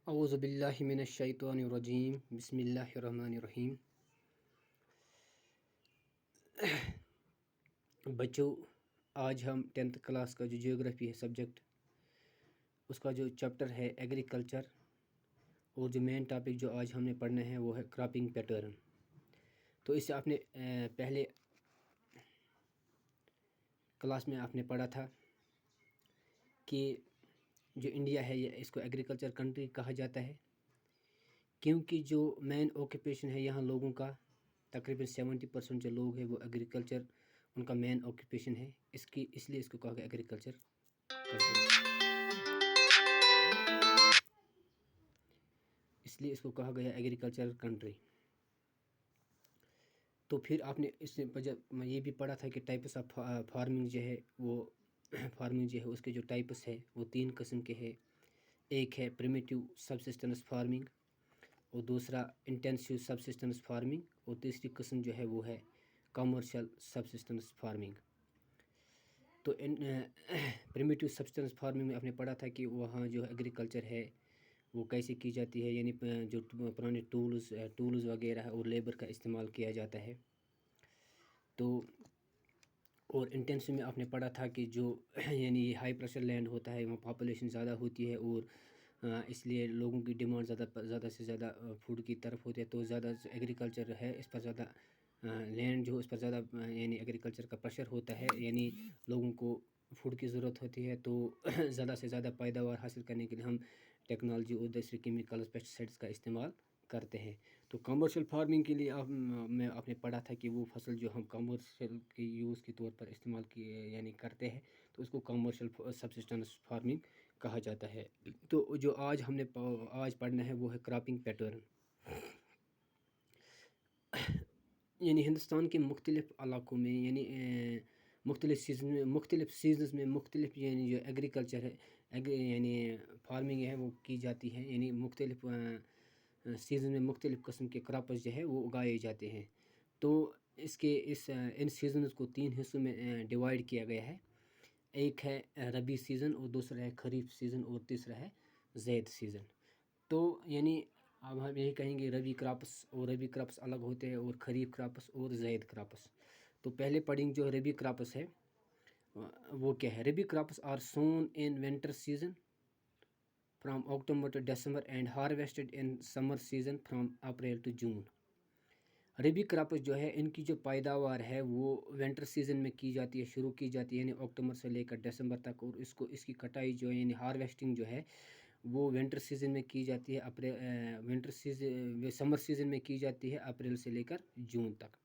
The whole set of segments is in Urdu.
اعوذ باللہ من الشیطان الرجیم بسم اللہ الرحمن الرحیم۔ بچوں، آج ہم 10th کلاس کا جو جیوگرافی ہے سبجیکٹ، اس کا جو چیپٹر ہے ایگریکلچر، اور جو مین ٹاپک جو آج ہم نے پڑھنا ہے وہ ہے کراپنگ پیٹرن۔ تو اس سے آپ نے پہلے کلاس میں آپ نے پڑھا تھا کہ جو انڈیا ہے اس کو ایگریکلچر کنٹری کہا جاتا ہے، کیونکہ جو مین آکوپیشن ہے یہاں لوگوں کا تقریباً 70% جو لوگ ہیں وہ ایگریکلچر ان کا مین آکوپیشن ہے، اس لیے اس کو کہا گیا ایگریکلچر کنٹری، اس لیے اس کو کہا گیا ایگریکلچر کنٹری۔ تو پھر آپ نے اس سے یہ بھی پڑھا تھا کہ ٹائپس آف فارمنگ جو ہے وہ فارمنگ جو ہے اس کے جو ٹائپس ہے وہ 3 قسم کے ہے۔ ایک ہے پریمیٹیو سبسسٹنس فارمنگ، اور دوسرا انٹینسیو سبسسٹنس فارمنگ، اور تیسری قسم جو ہے وہ ہے کمرشل سبسسٹنس فارمنگ۔ تو پریمیٹیو سبسسٹنس فارمنگ میں آپ نے پڑھا تھا کہ وہاں جو ایگریکلچر ہے وہ کیسے کی جاتی ہے، یعنی جو پرانے ٹولز وغیرہ ہے اور لیبر کا استعمال کیا جاتا ہے۔ تو اور انٹینسیو میں آپ نے پڑھا تھا کہ جو یعنی ہائی پریشر لینڈ ہوتا ہے، وہاں پاپولیشن زیادہ ہوتی ہے اور اس لیے لوگوں کی ڈیمانڈ زیادہ سے زیادہ فوڈ کی طرف ہوتی ہے، تو زیادہ ایگریکلچر ہے اس پر زیادہ لینڈ جو اس پر زیادہ یعنی ایگریکلچر کا پریشر ہوتا ہے، یعنی لوگوں کو فوڈ کی ضرورت ہوتی ہے، تو زیادہ سے زیادہ پیداوار حاصل کرنے کے لیے ہم ٹیکنالوجی اور دوسری کیمیکلز پیسٹیسائڈس کا استعمال کرتے ہیں۔ تو کمرشل فارمنگ کے لیے آپ نے پڑھا تھا کہ وہ فصل جو ہم کمرشل کی یوز کے طور پر استعمال یعنی کرتے ہیں، تو اس کو کمرشل سبسسٹنس فارمنگ کہا جاتا ہے۔ تو جو آج ہم نے پڑھنا ہے وہ ہے کراپنگ پیٹرن، یعنی ہندوستان کے مختلف علاقوں میں، یعنی مختلف سیزنز میں مختلف یعنی جو ایگریکلچر ہے یعنی فارمنگ ہے وہ کی جاتی ہے، یعنی مختلف سیزن میں مختلف قسم کے کراپس جو ہے وہ اگائے جاتے ہیں۔ تو ان سیزنز کو 3 حصوں میں ڈیوائیڈ کیا گیا ہے۔ ایک ہے ربی سیزن، اور دوسرا ہے خریف سیزن، اور تیسرا ہے زید سیزن۔ تو یعنی اب ہم یہی کہیں گے ربی کراپس الگ ہوتے ہیں، اور خریف کراپس اور زید کراپس۔ تو پہلے پڑھیں جو ربی کراپس ہے وہ کیا ہے۔ Rabi crops are sown in winter season from October to December and harvested in summer season from April to June. Rabi crops جو ہے ان کی جو پیداوار ہے وہ ونٹر سیزن میں کی جاتی ہے، شروع کی جاتی ہے یعنی اکتوبر سے لے کر دسمبر تک، اور اس کی کٹائی جو ہے یعنی ہارویسٹنگ جو ہے وہ ونٹر سیزن میں کی جاتی ہے، سمر سیزن میں کی جاتی ہے اپریل سے لے کر جون تک۔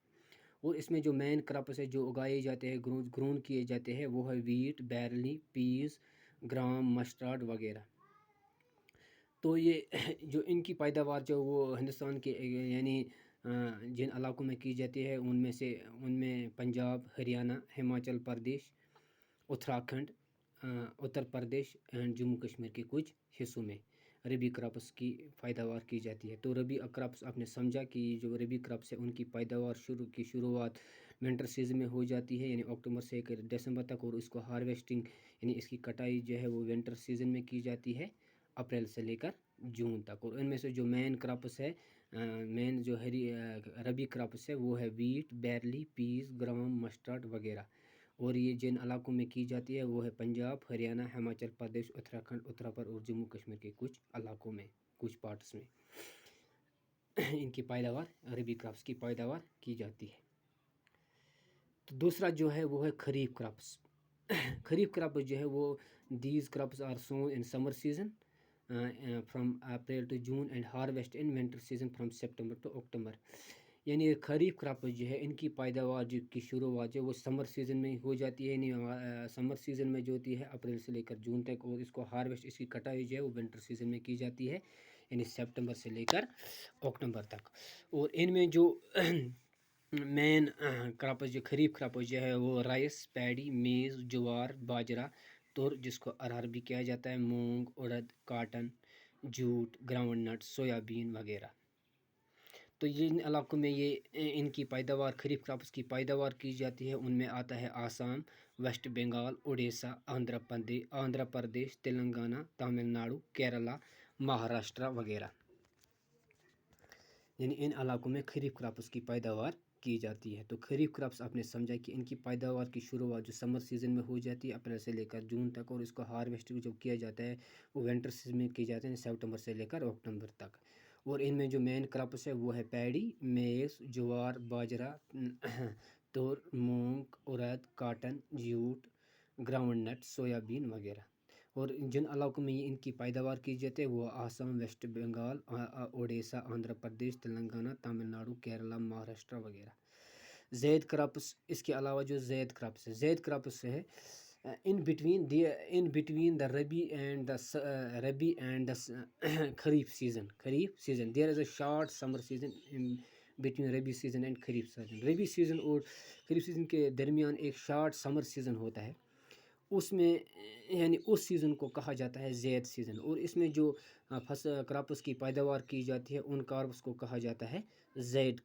اور اس میں جو مین کراپس ہے جو اگائے جاتے ہیں، گرون کیے جاتے ہیں، وہ ہے wheat, barley, peas, gram, mustard وغیرہ۔ تو یہ جو ان کی پیداوار جو وہ ہندوستان کے یعنی جن علاقوں میں کی جاتی ہے ان میں پنجاب، ہریانہ، ہماچل پردیش، اتراکھنڈ، اتر پردیش اینڈ جموں کشمیر کے کچھ حصوں میں ربی کراپس کی پیداوار کی جاتی ہے۔ تو ربی کراپس آپ نے سمجھا کہ جو ربی کراپس ہے ان کی پیداوار شروعات ونٹر سیزن میں ہو جاتی ہے، یعنی اکتوبر سے دسمبر تک، اور اس کو ہارویسٹنگ یعنی اس کی کٹائی جو ہے وہ ونٹر سیزن میں کی جاتی ہے اپریل سے لے کر جون تک۔ اور ان میں سے جو مین کراپس ہے مین جو ربی کراپس ہے وہ ہے wheat, barley, peas, gram, mustard وغیرہ۔ اور یہ جن علاقوں میں کی جاتی ہے وہ ہے پنجاب، ہریانہ، ہماچل پردیش، اتراکھنڈ، اتر پردیش اور جموں کشمیر کے کچھ علاقوں میں، کچھ پارٹس میں ان کی پیداوار ربی کراپس کی پیداوار کی جاتی ہے۔ تو دوسرا جو ہے وہ ہے خریف کراپس۔ خریف کراپس جو ہے وہ these crops are sown in summer season from April to June and harvest in winter season from September to October. یعنی خریف کراپس جو ہے ان کی پیداوار کی شروعات جو وہ سمر سیزن میں ہو جاتی ہے، یعنی سمر سیزن میں جو ہوتی ہے اپریل سے لے کر جون تک، اور اس کو ہارویسٹ اس کی کٹائی جو ہے وہ ونٹر سیزن میں کی جاتی ہے، یعنی سپٹمبر سے لے کر اکتوبر تک۔ اور ان میں جو مین کراپس جو خریف کراپس جو ہے وہ رائس، پیڈی، میز، جوار، باجرہ، تر جس کو ارہر بھی کیا جاتا ہے، مونگ، اڑد، کاٹن، جوٹ، گراؤنڈ نٹ، سویابین وغیرہ۔ تو جن علاقوں میں ان کی پیداوار خریف کراپس کی پیداوار کی جاتی ہے ان میں آتا ہے آسام، ویسٹ بنگال، اڑیسہ، آندھرا پردیش، تلنگانہ، تامل ناڈو، کیرلا، مہاراشٹرا وغیرہ، یعنی ان علاقوں میں خریف کراپس کی پیداوار کی جاتی ہے۔ تو خریف کراپس آپ نے سمجھا کہ ان کی پیداوار کی شروعات جو سمر سیزن میں ہو جاتی ہے اپریل سے لے کر جون تک، اور اس کو ہارویسٹ جو کیا جاتا ہے وہ ونٹر سیزن میں کیا جاتا ہے سپٹمبر سے لے کر اکتوبر تک۔ اور ان میں جو مین کراپس ہے وہ ہے پیڈی، میز، جوار، باجرا، تور، مونگ، urad، کاٹن، جوٹ، گراؤنڈ نٹ، سویا بین وغیرہ۔ اور جن علاقوں میں ان کی پیداوار کی جاتی ہے وہ آسام، ویسٹ بنگال، اوڈیسہ، آندھرا پردیش، تلنگانہ، تامل ناڈو، کیرلا، مہاراشٹرا وغیرہ۔ زید کراپس، اس کے علاوہ جو زید کراپس ہے، زید کراپس ہے in between the rabi and the kharif season there is a short summer season in between rabi season and kharif season. rabi season اور kharif season کے درمیان ایک شارٹ سمر سیزن ہوتا ہے، اس میں یعنی اس سیزن کو کہا جاتا ہے زید سیزن، اور اس میں جو کراپس کی پیداوار کی جاتی ہے ان کراپس کو کہا جاتا ہے زید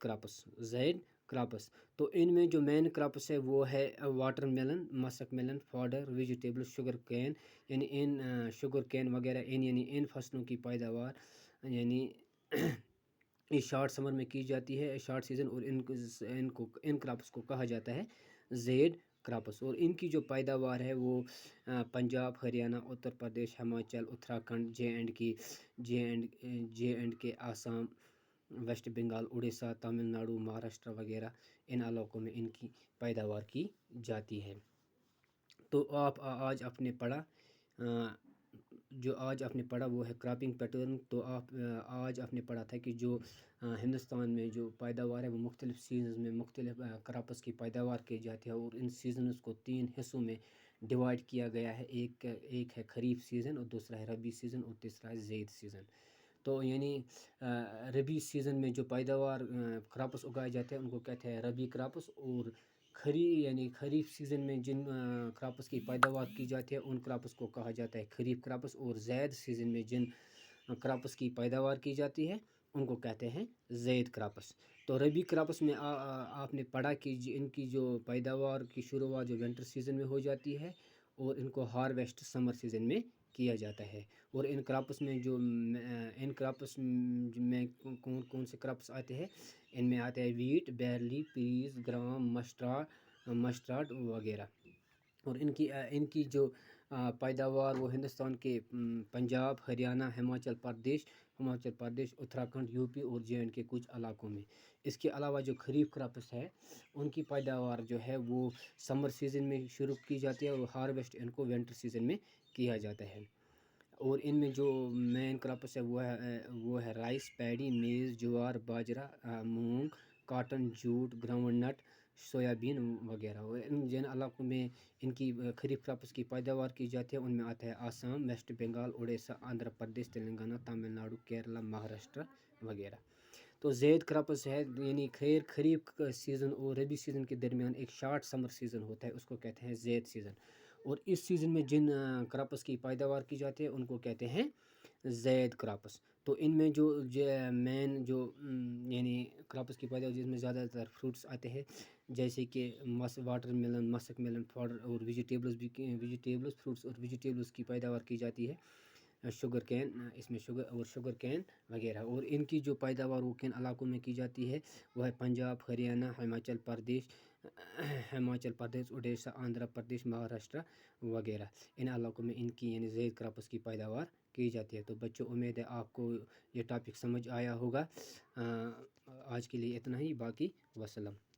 کراپس. تو ان میں جو مین کراپس ہے وہ ہے واٹر میلن، مسک میلن، فاڈر، ویجیٹیبل، شوگر کین، یعنی ان شوگر کین وغیرہ یعنی ان فصلوں کی پیداوار یعنی اس شارٹ سمر میں کی جاتی ہے، شارٹ سیزن، اور ان کراپس کو کہا جاتا ہے زید کراپس. اور ان کی جو پیداوار ہے وہ پنجاب، ہریانہ، اتر پردیش، ہماچل، اتراکھنڈ، جے اینڈ کے، آسام، ویسٹ بنگال، اڑیسہ، تامل ناڈو، مہاراشٹرا وغیرہ ان علاقوں میں ان کی پیداوار کی جاتی ہے. تو آج آپ نے پڑھا وہ ہے کراپنگ پیٹرن. تو آج آپ نے پڑھا تھا کہ جو ہندوستان میں جو پیداوار ہے وہ مختلف سیزنز میں مختلف کراپس کی پیداوار کی جاتی ہے، اور ان سیزنز کو 3 حصوں میں ڈیوائڈ کیا گیا ہے. ایک ہے خریف سیزن، اور دوسرا ہے ربی سیزن، اور تیسرا ہے زید سیزن. تو یعنی ربی سیزن میں جو پیداوار کراپس اگائے جاتے ہیں ان کو کہتے ہیں ربی کراپس، اور خریف سیزن میں جن کراپس کی پیداوار کی جاتی ہے ان کراپس کو کہا جاتا ہے خریف کراپس، اور زید سیزن میں جن کراپس کی پیداوار کی جاتی ہے ان کو کہتے ہیں زید کراپس. تو ربی کراپس میں آپ نے پڑھا کہ ان کی جو پیداوار کی شروعات جو ونٹر سیزن میں ہو جاتی ہے، اور ان کو ہارویسٹ سمر سیزن میں کیا جاتا ہے. اور ان کراپس میں کون سے کراپس آتے ہیں، ان میں آتے ہیں ویٹ، بیرلی، پیز، گرام، مسٹارڈ وغیرہ. اور ان کی جو پیداوار وہ ہندوستان کے پنجاب، ہریانہ، ہماچل پردیش، اتراکھنڈ، یو پی اور جے اینڈ کے کچھ علاقوں میں. اس کے علاوہ جو خریف کراپس ہے ان کی پیداوار جو ہے وہ سمر سیزن میں شروع کی جاتی ہے، اور ہارویسٹ ان کو ونٹر سیزن میں کیا جاتا ہے. اور ان میں جو مین کراپس ہے وہ ہے رائس، پیڈی، میز، جوار، باجرا، مونگ، کاٹن، جوٹ، گراؤنڈ نٹ، سویا بین وغیرہ. اور جن علاقوں میں ان کی خریف کراپس کی پیداوار کی جاتی ہے ان میں آتا ہے آسام، ویسٹ بنگال، اڑیسہ، آندھرا پردیش، تلنگانہ، تامل ناڈو، کیرلا، مہاراشٹرا وغیرہ. تو زید کراپس ہے یعنی خریف سیزن اور ربی سیزن کے درمیان ایک شارٹ سمر سیزن ہوتا ہے، اس کو کہتے ہیں زید سیزن. اور اس سیزن میں جن کراپس کی پیداوار کی جاتی ہے ان کو کہتے ہیں زید کراپس. تو ان میں جو مین جو یعنی کراپس کی پیداوار جس میں زیادہ تر فروٹس آتے ہیں جیسے کہ واٹر میلن، مسک میلن، فاڈر، اور ویجیٹیبلز، فروٹس اور ویجیٹیبلز کی پیداوار کی جاتی ہے. شوگر کین، اس میں شوگر کین وغیرہ. اور ان کی جو پیداوار وہ کن علاقوں میں کی جاتی ہے وہ ہے پنجاب، ہریانہ، ہماچل پردیش، اڑیسہ، آندھرا پردیش، مہاراشٹرا وغیرہ. ان علاقوں میں ان کی یعنی زید کراپس کی پیداوار کی جاتی ہے. تو بچوں امید ہے آپ کو یہ ٹاپک سمجھ آیا ہوگا. آج کے لیے اتنا ہی، باقی وسلام.